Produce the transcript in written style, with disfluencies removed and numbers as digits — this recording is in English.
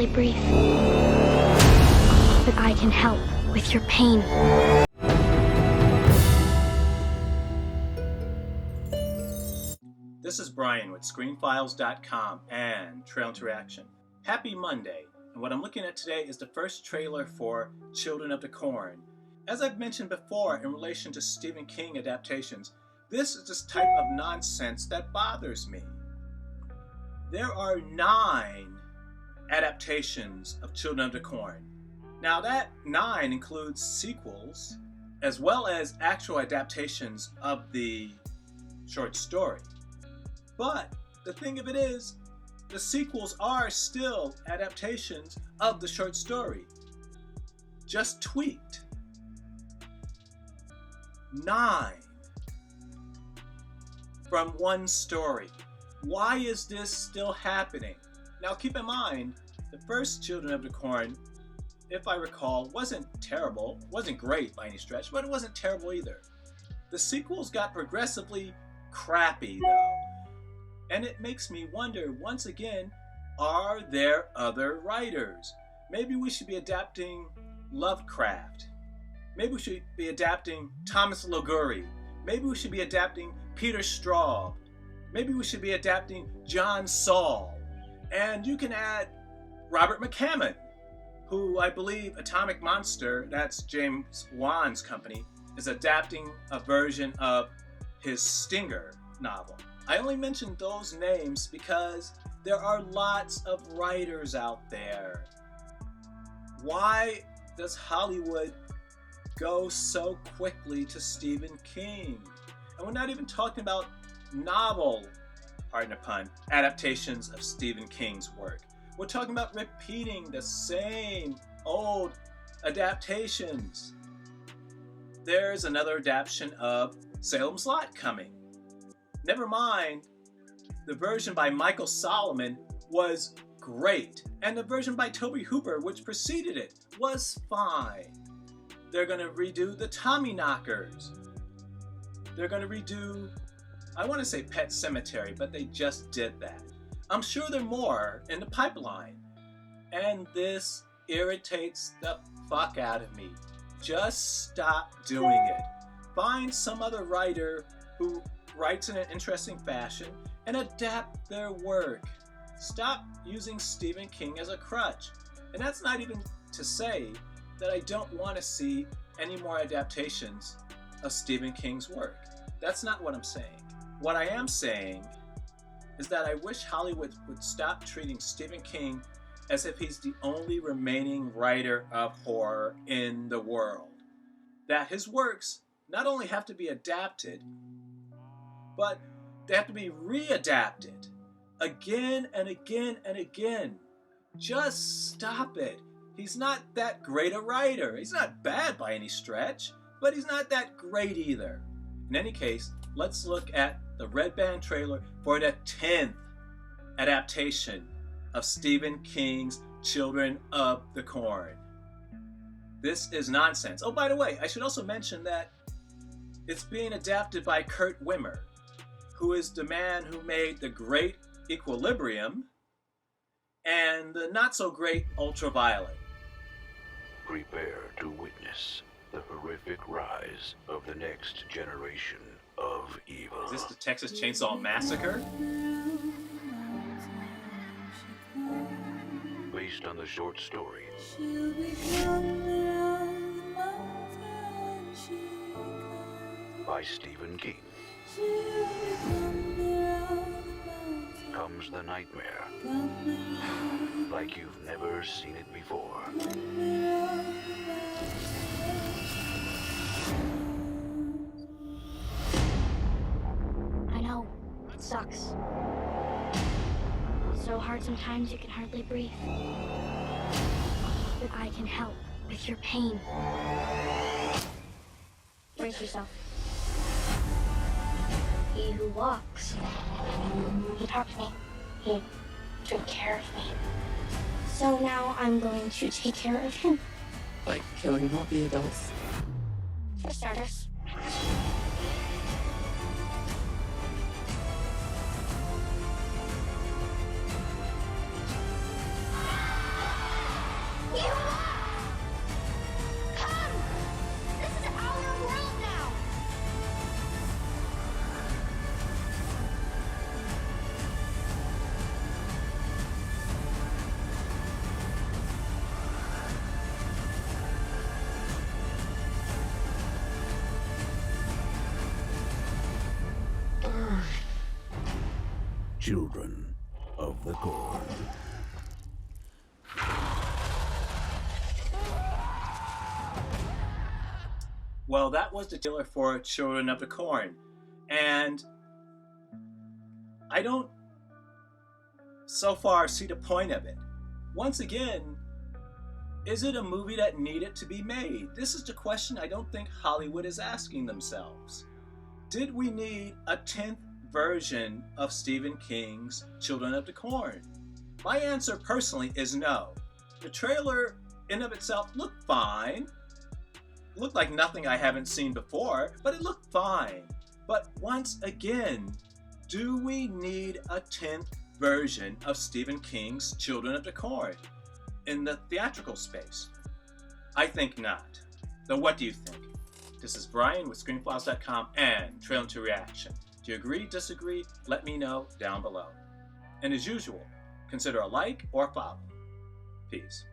hardly breathe. But I can help with your pain. This is Brian with ScreenFiles.com and Trail Interaction. Happy Monday, and what I'm looking at today is the first trailer for Children of the Corn. As I've mentioned before in relation to Stephen King adaptations, this is this type of nonsense that bothers me. There are 9 adaptations of Children of the Corn. Now that 9 includes sequels as well as actual adaptations of the short story. But the thing of it is, the sequels are still adaptations of the short story, just tweaked. 9 from one story. Why is this still happening? Now keep in mind, the first Children of the Corn, if I recall, wasn't terrible, wasn't great by any stretch, but it wasn't terrible either. The sequels got progressively crappy though. And it makes me wonder, once again, are there other writers? Maybe we should be adapting Lovecraft. Maybe we should be adapting Thomas Liguori. Maybe we should be adapting Peter Straub. Maybe we should be adapting John Saul. And you can add Robert McCammon, who I believe Atomic Monster, that's James Wan's company, is adapting a version of his Stinger novel. I only mention those names because there are lots of writers out there. Why does Hollywood go so quickly to Stephen King? And we're not even talking about novel, pardon the pun, adaptations of Stephen King's work. We're talking about repeating the same old adaptations. There's another adaptation of Salem's Lot coming. Never mind, the version by Michael Solomon was great, and the version by Tobe Hooper, which preceded it, was fine. They're going to redo the Tommyknockers. They're going to redo, I want to say Pet Sematary, but they just did that. I'm sure there are more in the pipeline, and this irritates the fuck out of me. Just stop doing it. Find some other writer who writes in an interesting fashion and adapt their work. Stop using Stephen King as a crutch. And that's not even to say that I don't want to see any more adaptations of Stephen King's work. That's not what I'm saying. What I am saying is that I wish Hollywood would stop treating Stephen King as if he's the only remaining writer of horror in the world. That his works not only have to be adapted, but they have to be readapted again and again and again. Just stop it. He's not that great a writer. He's not bad by any stretch, but he's not that great either. In any case, let's look at the Red Band trailer for the 10th adaptation of Stephen King's Children of the Corn. This is nonsense. Oh, by the way, I should also mention that it's being adapted by Kurt Wimmer, who is the man who made the great Equilibrium and the not-so-great Ultraviolet. Prepare to witness the horrific rise of the next generation of evil. Is this the Texas Chainsaw Massacre? Based on the short story by Stephen King, comes the nightmare like you've never seen it before. I know, it sucks. It's so hard sometimes you can hardly breathe. But I can help with your pain. Brace yourself. He who walks, he talked to me. He took care of me. So now I'm going to take care of him. Like killing all the adults. For starters. Children of the Corn. Well, that was the trailer for Children of the Corn. And I don't so far see the point of it. Once again, is it a movie that needed to be made? This is the question I don't think Hollywood is asking themselves. Did we need a 10th version of Stephen King's Children of the Corn? My answer personally is no. The trailer in of itself looked fine. It looked like nothing I haven't seen before, but it looked fine. But once again, do we need a 10th version of Stephen King's Children of the Corn in the theatrical space? I think not. Though what do you think? This is Brian with Screenflows.com and Trailer to Reaction. Do you agree, disagree? Let me know down below. And as usual, consider a like or follow. Peace.